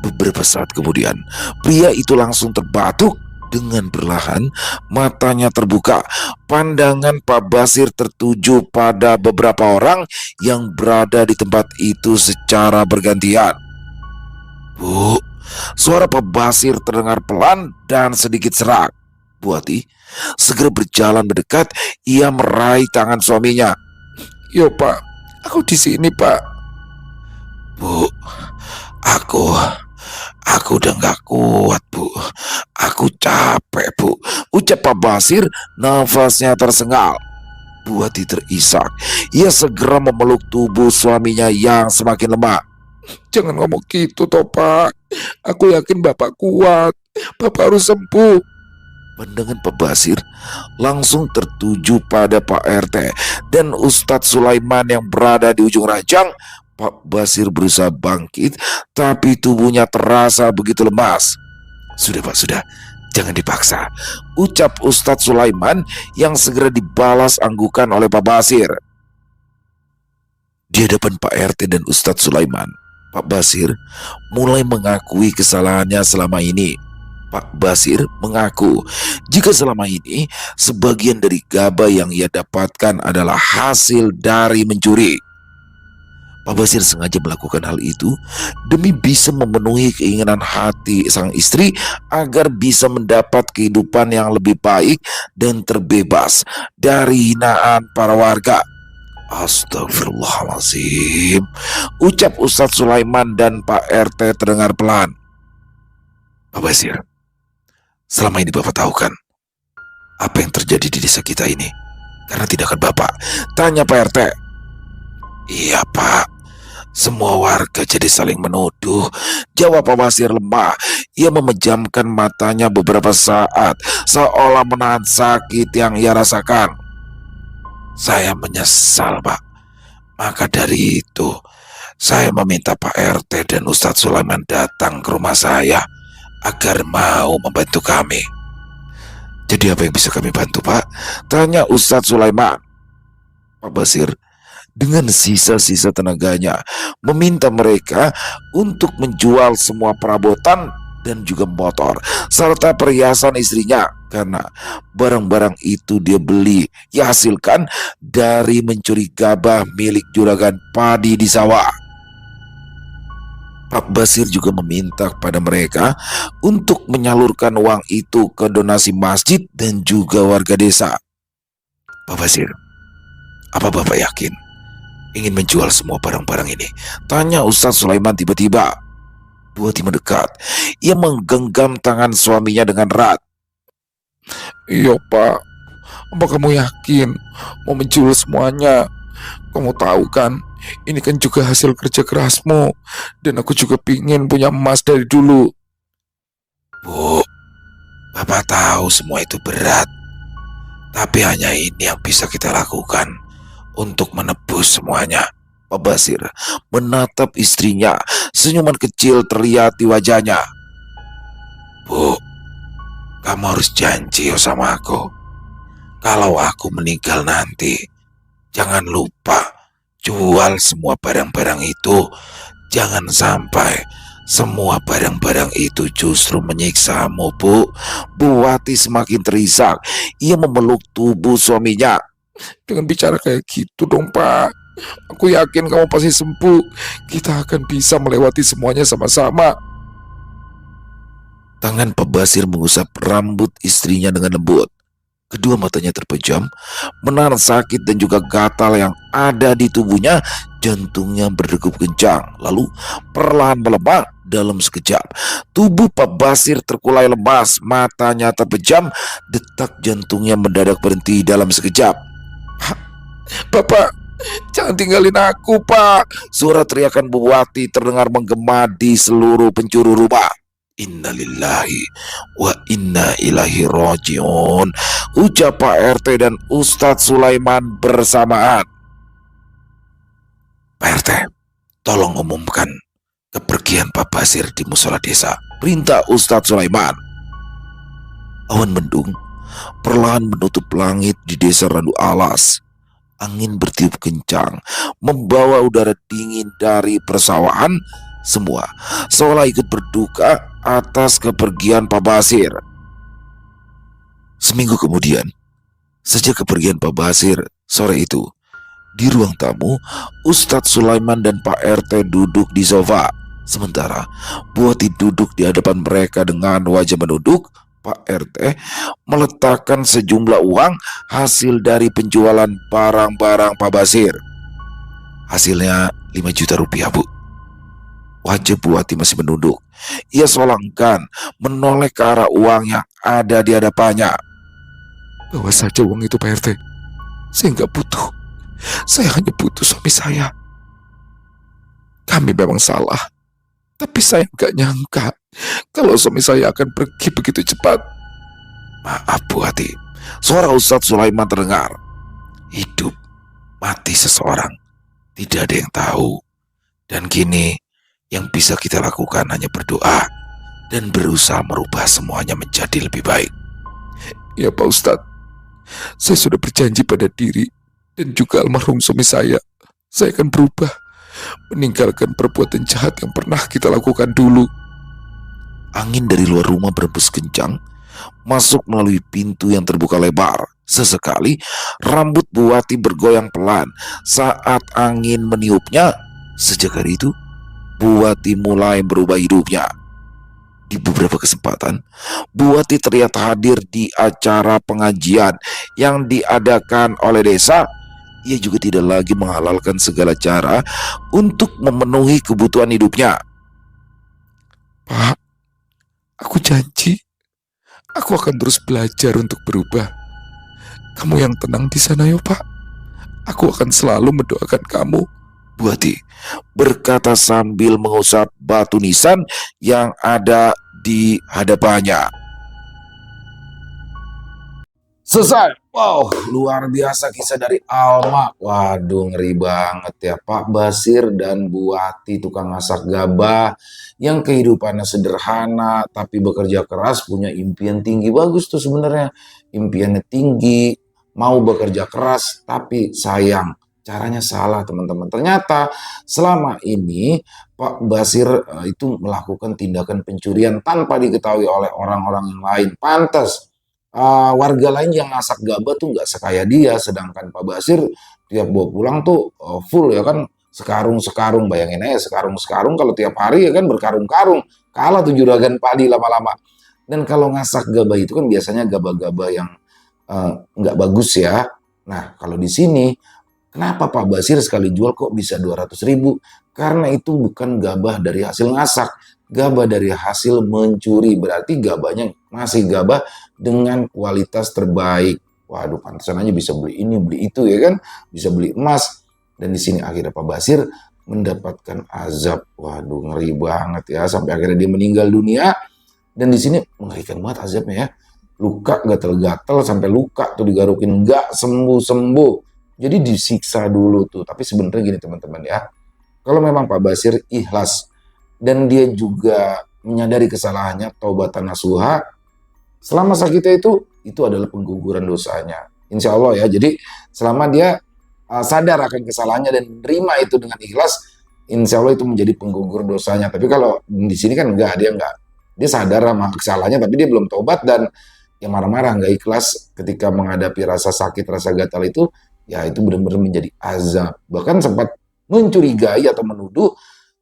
Beberapa saat kemudian, pria itu langsung terbatuk. Dengan perlahan, matanya terbuka. Pandangan Pak Basir tertuju pada beberapa orang yang berada di tempat itu secara bergantian. Bu, suara Pak Basir terdengar pelan dan sedikit serak. Bu Ati segera berjalan mendekat. Ia meraih tangan suaminya. Yo Pak, aku di sini Pak. Bu, aku udah gak kuat Bu. Aku capek Bu, ucap Pak Basir. Nafasnya tersengal. Bu Ati terisak. Ia segera memeluk tubuh suaminya yang semakin lemah. Jangan ngomong gitu toh Pak. Aku yakin Bapak kuat. Bapak harus sembuh. Pandangan Pak Basir langsung tertuju pada Pak RT dan Ustadz Sulaiman yang berada di ujung ranjang. Pak Basir berusaha bangkit, tapi tubuhnya terasa begitu lemas. Sudah Pak, sudah. Jangan dipaksa, ucap Ustadz Sulaiman yang segera dibalas anggukan oleh Pak Basir. Di hadapan Pak RT dan Ustadz Sulaiman, Pak Basir mulai mengakui kesalahannya selama ini. Pak Basir mengaku jika selama ini sebagian dari gabah yang ia dapatkan adalah hasil dari mencuri. Pak Basir sengaja melakukan hal itu demi bisa memenuhi keinginan hati sang istri agar bisa mendapat kehidupan yang lebih baik dan terbebas dari hinaan para warga. Astagfirullahaladzim, ucap Ustadz Sulaiman dan Pak RT terdengar pelan. Pak Basir, selama ini Bapak tahu kan apa yang terjadi di desa kita ini karena tindakan Bapak? Tanya Pak RT. Iya Pak, semua warga jadi saling menuduh, jawab Pak Basir lemah. Ia memejamkan matanya beberapa saat seolah menahan sakit yang ia rasakan. Saya menyesal Pak. Maka dari itu saya meminta Pak RT dan Ustadz Sulaiman datang ke rumah saya agar mau membantu kami. Jadi apa yang bisa kami bantu Pak? Tanya Ustadz Sulaiman. Pak Basir dengan sisa-sisa tenaganya meminta mereka untuk menjual semua perabotan dan juga motor serta perhiasan istrinya. karena barang-barang itu dia beli, ia hasilkan dari mencuri gabah milik juragan padi di sawah. Pak Basir juga meminta kepada mereka untuk menyalurkan uang itu ke donasi masjid dan juga warga desa. Pak Basir, apa Bapak yakin ingin menjual semua barang-barang ini? Tanya Ustadz Sulaiman tiba-tiba. Buati mendekat. Ia menggenggam tangan suaminya dengan erat. Iya Pak, apa kamu yakin mau menjual semuanya? Kamu tahu kan, ini kan juga hasil kerja kerasmu. Dan aku juga pingin punya emas dari dulu. Bu, Bapak tahu semua itu berat. Tapi hanya ini yang bisa kita lakukan untuk menebus semuanya. Pak Basir menatap istrinya, senyuman kecil terlihat di wajahnya. Bu, kamu harus janji sama aku. Kalau aku meninggal nanti, jangan lupa jual semua barang-barang itu. Jangan sampai semua barang-barang itu justru menyiksamu, Bu. Buati semakin terisak. Ia memeluk tubuh suaminya. Jangan bicara kayak gitu dong, Pak. Aku yakin kamu pasti sembuh. Kita akan bisa melewati semuanya sama-sama. Tangan Pak Basir mengusap rambut istrinya dengan lembut. Kedua matanya terpejam, menahan sakit dan juga gatal yang ada di tubuhnya. Jantungnya berdegup kencang, lalu perlahan melemah dalam sekejap. Tubuh Pak Basir terkulai lemas, matanya terpejam, detak jantungnya mendadak berhenti dalam sekejap. Bapak, jangan tinggalin aku, Pak. Suara teriakan Bu Wati terdengar menggema di seluruh penjuru rumah. Innalillahi wa inna ilahi rojiun, ucap Pak RT dan Ustadz Sulaiman bersamaan. Pak RT, tolong umumkan kepergian Pak Basir di musola desa, perintah Ustadz Sulaiman. Awan mendung perlahan menutup langit di desa Randu Alas. Angin bertiup kencang, membawa udara dingin dari persawahan. Semua seolah ikut berduka atas kepergian Pak Basir. Seminggu kemudian, sejak kepergian Pak Basir, sore itu, di ruang tamu, Ustadz Sulaiman dan Pak RT duduk di sofa. Sementara Buati duduk di hadapan mereka dengan wajah menunduk. Pak RT meletakkan sejumlah uang hasil dari penjualan barang-barang Pak Basir. Hasilnya 5 juta rupiah, Bu. Wajah Buati masih menunduk. Ia seolah enggan menoleh ke arah uang yang ada di hadapannya. Bawa saja uang itu, Pak RT. Saya nggak butuh. Saya hanya butuh suami saya. Kami memang salah, tapi saya nggak nyangka kalau suami saya akan pergi begitu cepat. Maaf, Buati. Suara Ustadz Sulaiman terdengar. Hidup, mati seseorang, tidak ada yang tahu. Dan kini, yang bisa kita lakukan hanya berdoa dan berusaha merubah semuanya menjadi lebih baik. Ya Pak Ustadz, saya sudah berjanji pada diri dan juga almarhum suami saya akan berubah, meninggalkan perbuatan jahat yang pernah kita lakukan dulu. Angin dari luar rumah berembus kencang, masuk melalui pintu yang terbuka lebar. Sesekali, rambut Buati bergoyang pelan saat angin meniupnya. Sejak hari itu, Buati mulai berubah hidupnya. Di beberapa kesempatan, Buati terlihat hadir di acara pengajian yang diadakan oleh desa. Ia juga tidak lagi menghalalkan segala cara untuk memenuhi kebutuhan hidupnya. Pak, aku janji, aku akan terus belajar untuk berubah. Kamu yang tenang di sana ya Pak. Aku akan selalu mendoakan kamu. Buati berkata sambil mengusap batu nisan yang ada di hadapannya. Selesai. Wow, luar biasa kisah dari Alma. Waduh, ngeri banget ya. Pak Basir dan Buati tukang masak gabah yang kehidupannya sederhana tapi bekerja keras, punya impian tinggi. Bagus tuh sebenarnya. Impiannya tinggi, mau bekerja keras, tapi sayang caranya salah, teman-teman. Ternyata selama ini Pak Basir itu melakukan tindakan pencurian tanpa diketahui oleh orang-orang yang lain. Pantas warga lain yang masak gabah tuh nggak sekaya dia, sedangkan Pak Basir tiap bawa pulang tuh full ya kan, sekarung-sekarung, bayangin aja sekarung-sekarung kalau tiap hari ya kan berkarung-karung, kalah tuh juragan padi lama-lama. Dan kalau ngasak gabah itu kan biasanya gabah-gabah yang nggak bagus ya. Nah kalau di sini kenapa Pak Basir sekali jual kok bisa 200.000? Karena itu bukan gabah dari hasil ngasak, gabah dari hasil mencuri. Berarti gabahnya masih gabah dengan kualitas terbaik. Waduh, pantesan aja bisa beli ini, beli itu ya kan, bisa beli emas. Dan di sini akhirnya Pak Basir mendapatkan azab. Waduh, ngeri banget ya, sampai akhirnya dia meninggal dunia. Dan di sini mengerikan banget azabnya ya. Luka gatel-gatel sampai luka tuh digarukin nggak sembuh-sembuh. Jadi disiksa dulu tuh. Tapi sebenarnya gini teman-teman ya. Kalau memang Pak Basir ikhlas dan dia juga menyadari kesalahannya, taubatan nasuha, selama sakitnya itu adalah pengguguran dosanya. Insya Allah ya. Jadi selama dia sadar akan kesalahannya dan menerima itu dengan ikhlas, insya Allah itu menjadi penggugur dosanya. Tapi kalau di sini kan enggak, dia sadar sama kesalahannya, tapi dia belum tobat dan ya marah-marah, nggak ikhlas ketika menghadapi rasa sakit, rasa gatal itu, ya itu benar-benar menjadi azab. Bahkan sempat mencurigai atau menuduh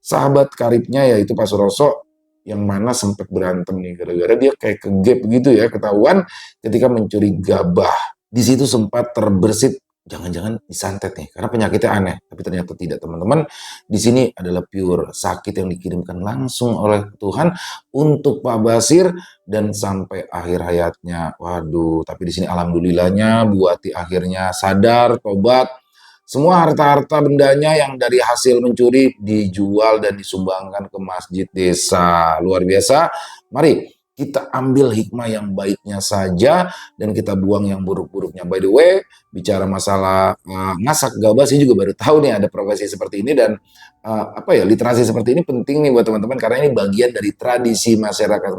sahabat karibnya yaitu Pak Suroso, yang mana sempat berantem nih gara-gara dia kayak kegep gitu ya, ketahuan ketika mencuri gabah. Di situ sempat terbersit, jangan-jangan disantet nih karena penyakitnya aneh, tapi ternyata tidak teman-teman. Di sini adalah pure sakit yang dikirimkan langsung oleh Tuhan untuk Pak Basir dan sampai akhir hayatnya. Waduh, tapi di sini alhamdulillahnya Bu Ati akhirnya sadar, tobat. Semua harta-harta bendanya yang dari hasil mencuri dijual dan disumbangkan ke masjid desa. Luar biasa. Mari kita ambil hikmah yang baiknya saja dan kita buang yang buruk-buruknya. By the way, bicara masalah ngasak gabah, saya juga baru tahu nih ada profesi seperti ini dan literasi seperti ini penting nih buat teman-teman karena ini bagian dari tradisi masyarakat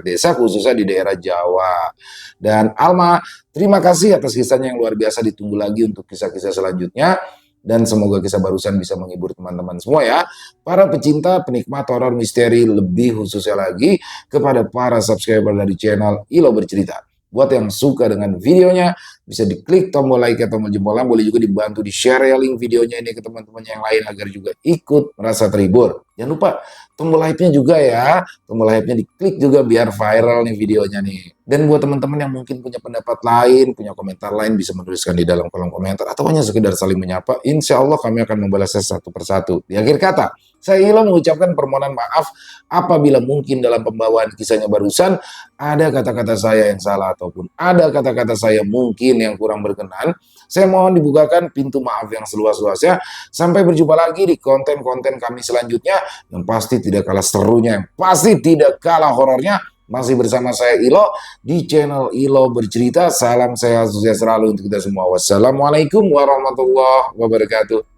desa khususnya di daerah Jawa. Dan Alma, terima kasih atas kisahnya yang luar biasa. Ditunggu lagi untuk kisah-kisah selanjutnya. Dan semoga kisah barusan bisa menghibur teman-teman semua ya. Para pecinta, penikmat horor misteri, lebih khususnya lagi kepada para subscriber dari channel Ilo Bercerita. Buat yang suka dengan videonya, bisa diklik tombol like atau tombol jempol, boleh juga dibantu di-share ya link videonya ini ke teman-teman yang lain agar juga ikut merasa terhibur. Jangan lupa tombol like-nya juga ya, tombol like-nya diklik juga biar viral nih videonya nih. Dan buat teman-teman yang mungkin punya pendapat lain, punya komentar lain, bisa menuliskan di dalam kolom komentar atau hanya sekedar saling menyapa. Insya Allah kami akan membalasnya satu persatu. Di akhir kata, saya Ilo mengucapkan permohonan maaf apabila mungkin dalam pembawaan kisahnya barusan ada kata-kata saya yang salah ataupun ada kata-kata saya mungkin yang kurang berkenan. Saya mohon dibukakan pintu maaf yang seluas-luasnya. Sampai berjumpa lagi di konten-konten kami selanjutnya yang pasti tidak kalah serunya, yang pasti tidak kalah horornya. Masih bersama saya Ilo di channel Ilo Bercerita. Salam sehat sukses selalu untuk kita semua. Wassalamualaikum warahmatullahi wabarakatuh.